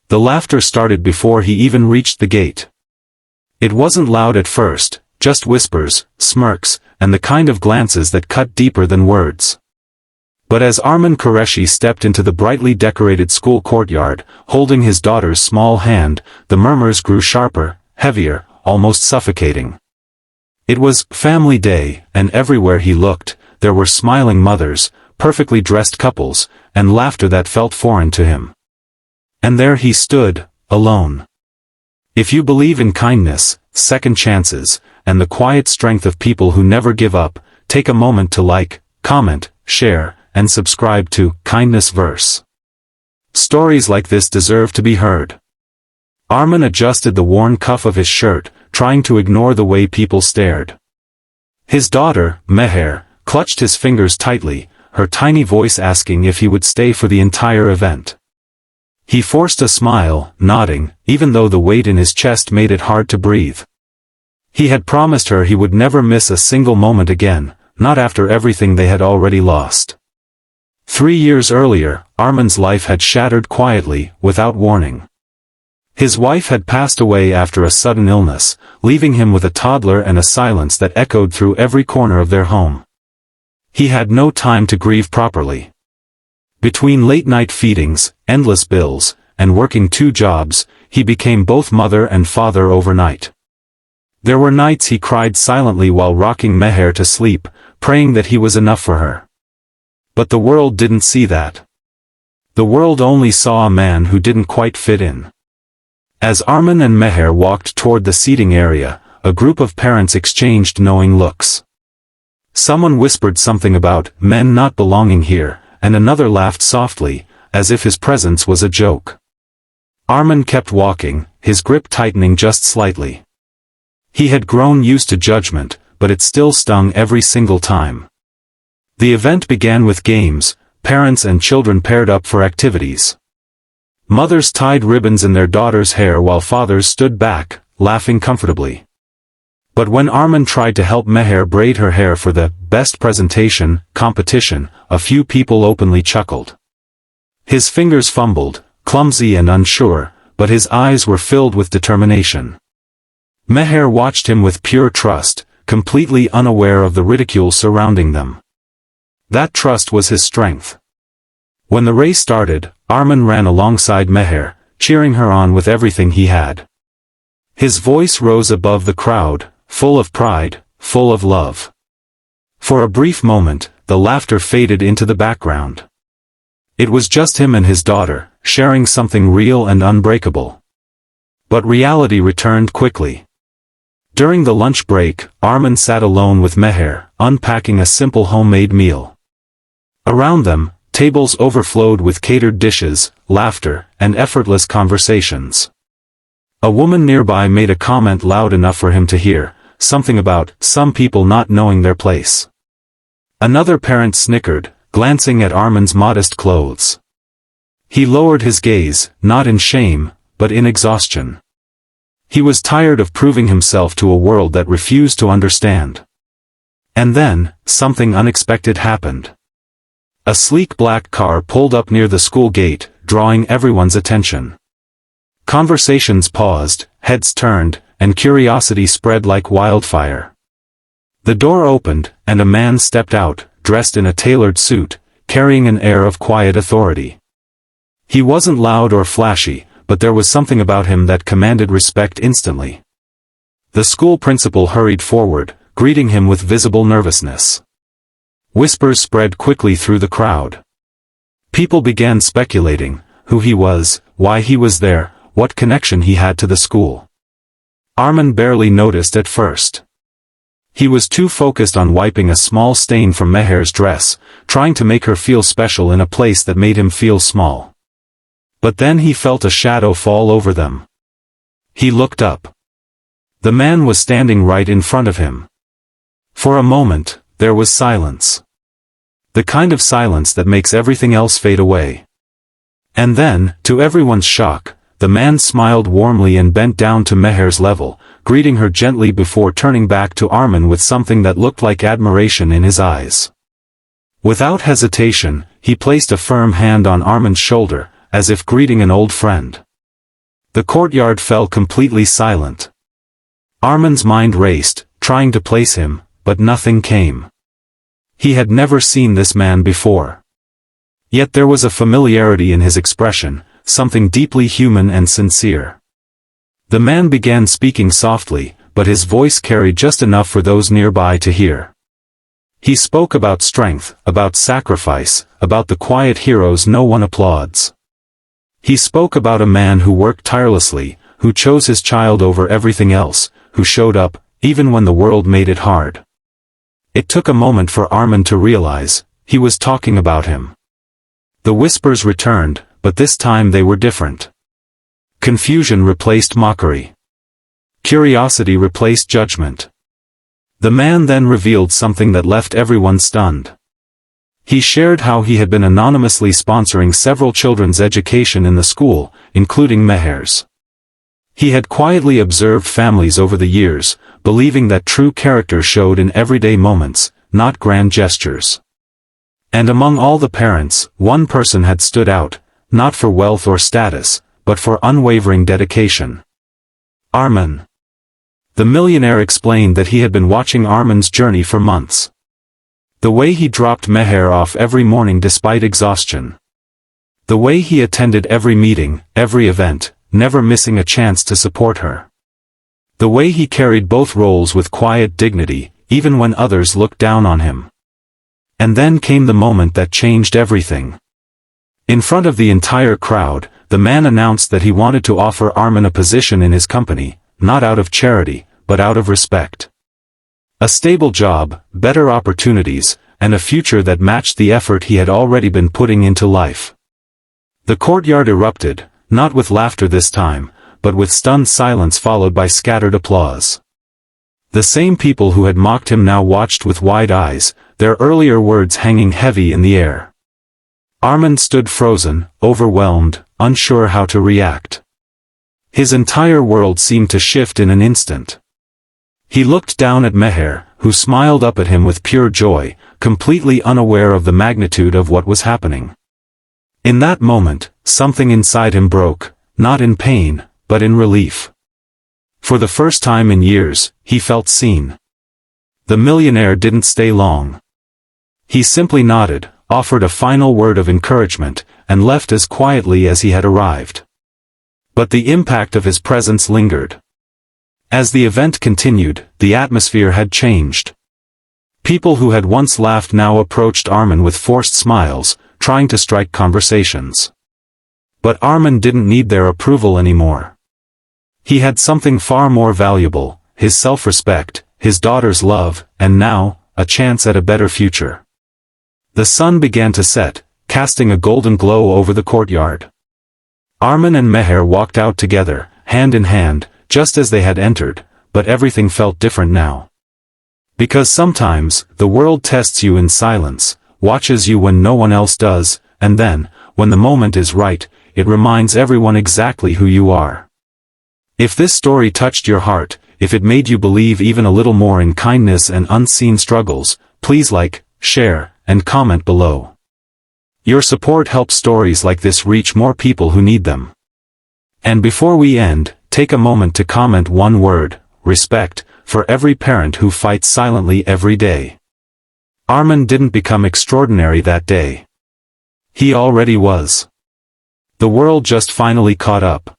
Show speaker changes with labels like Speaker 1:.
Speaker 1: The laughter started before he even reached the gate. It wasn't loud at first, just whispers, smirks, and the kind of glances that cut deeper than words. But as Arman Qureshi stepped into the brightly decorated school courtyard, holding his daughter's small hand, the murmurs grew sharper, heavier, almost suffocating. It was family day, and everywhere he looked, there were smiling mothers, perfectly dressed couples, and laughter that felt foreign to him. And there he stood, alone. If you believe in kindness, second chances, and the quiet strength of people who never give up, take a moment to like, comment, share, and subscribe to Kindness Verse. Stories like this deserve to be heard. Arman adjusted the worn cuff of his shirt, trying to ignore the way people stared. His daughter, Meher, clutched his fingers tightly, her tiny voice asking if he would stay for the entire event. He forced a smile, nodding, even though the weight in his chest made it hard to breathe. He had promised her he would never miss a single moment again, not after everything they had already lost. 3 years earlier, Arman's life had shattered quietly, without warning. His wife had passed away after a sudden illness, leaving him with a toddler and a silence that echoed through every corner of their home. He had no time to grieve properly. Between late-night feedings, endless bills, and working 2 jobs, he became both mother and father overnight. There were nights he cried silently while rocking Meher to sleep, praying that he was enough for her. But the world didn't see that. The world only saw a man who didn't quite fit in. As Arman and Meher walked toward the seating area, a group of parents exchanged knowing looks. Someone whispered something about men not belonging here, and another laughed softly, as if his presence was a joke. Arman kept walking, his grip tightening just slightly. He had grown used to judgment, but it still stung every single time. The event began with games, parents and children paired up for activities. Mothers tied ribbons in their daughters' hair while fathers stood back, laughing comfortably. But when Arman tried to help Meher braid her hair for the best presentation competition, a few people openly chuckled. His fingers fumbled, clumsy and unsure, but his eyes were filled with determination. Meher watched him with pure trust, completely unaware of the ridicule surrounding them. That trust was his strength. When the race started, Arman ran alongside Meher, cheering her on with everything he had. His voice rose above the crowd, full of pride, full of love. For a brief moment, the laughter faded into the background. It was just him and his daughter, sharing something real and unbreakable. But reality returned quickly. During the lunch break, Arman sat alone with Meher, unpacking a simple homemade meal. Around them, tables overflowed with catered dishes, laughter, and effortless conversations. A woman nearby made a comment loud enough for him to hear, something about some people not knowing their place. Another parent snickered, glancing at Arman's modest clothes. He lowered his gaze, not in shame, but in exhaustion. He was tired of proving himself to a world that refused to understand. And then, something unexpected happened. A sleek black car pulled up near the school gate, drawing everyone's attention. Conversations paused, heads turned, and curiosity spread like wildfire. The door opened, and a man stepped out, dressed in a tailored suit, carrying an air of quiet authority. He wasn't loud or flashy, but there was something about him that commanded respect instantly. The school principal hurried forward, greeting him with visible nervousness. Whispers spread quickly through the crowd. People began speculating, who he was, why he was there, what connection he had to the school. Arman barely noticed at first. He was too focused on wiping a small stain from Meher's dress, trying to make her feel special in a place that made him feel small. But then he felt a shadow fall over them. He looked up. The man was standing right in front of him. For a moment, there was silence. The kind of silence that makes everything else fade away. And then, to everyone's shock, the man smiled warmly and bent down to Meher's level, greeting her gently before turning back to Arman with something that looked like admiration in his eyes. Without hesitation, he placed a firm hand on Arman's shoulder, as if greeting an old friend. The courtyard fell completely silent. Arman's mind raced, trying to place him, but nothing came. He had never seen this man before. Yet there was a familiarity in his expression, something deeply human and sincere. The man began speaking softly, but his voice carried just enough for those nearby to hear. He spoke about strength, about sacrifice, about the quiet heroes no one applauds. He spoke about a man who worked tirelessly, who chose his child over everything else, who showed up, even when the world made it hard. It took a moment for Arman to realize, he was talking about him. The whispers returned, but this time they were different. Confusion replaced mockery. Curiosity replaced judgment. The man then revealed something that left everyone stunned. He shared how he had been anonymously sponsoring several children's education in the school, including Meher's. He had quietly observed families over the years, believing that true character showed in everyday moments, not grand gestures. And among all the parents, one person had stood out, not for wealth or status, but for unwavering dedication. Arman. The millionaire explained that he had been watching Arman's journey for months. The way he dropped Meher off every morning despite exhaustion. The way he attended every meeting, every event, never missing a chance to support her. The way he carried both roles with quiet dignity, even when others looked down on him. And then came the moment that changed everything. In front of the entire crowd, the man announced that he wanted to offer Arman a position in his company, not out of charity, but out of respect. A stable job, better opportunities, and a future that matched the effort he had already been putting into life. The courtyard erupted, not with laughter this time, but with stunned silence followed by scattered applause. The same people who had mocked him now watched with wide eyes, their earlier words hanging heavy in the air. Arman stood frozen, overwhelmed, unsure how to react. His entire world seemed to shift in an instant. He looked down at Meher, who smiled up at him with pure joy, completely unaware of the magnitude of what was happening. In that moment, something inside him broke, not in pain, but in relief. For the first time in years, he felt seen. The millionaire didn't stay long. He simply nodded, offered a final word of encouragement, and left as quietly as he had arrived. But the impact of his presence lingered. As the event continued, the atmosphere had changed. People who had once laughed now approached Arman with forced smiles, trying to strike conversations. But Arman didn't need their approval anymore. He had something far more valuable, his self-respect, his daughter's love, and now, a chance at a better future. The sun began to set, casting a golden glow over the courtyard. Arman and Meher walked out together, hand in hand, just as they had entered, but everything felt different now. Because sometimes, the world tests you in silence, watches you when no one else does, and then, when the moment is right, it reminds everyone exactly who you are. If this story touched your heart, if it made you believe even a little more in kindness and unseen struggles, please like, share, and comment below. Your support helps stories like this reach more people who need them. And before we end, take a moment to comment one word, respect, for every parent who fights silently every day. Arman didn't become extraordinary that day. He already was. The world just finally caught up.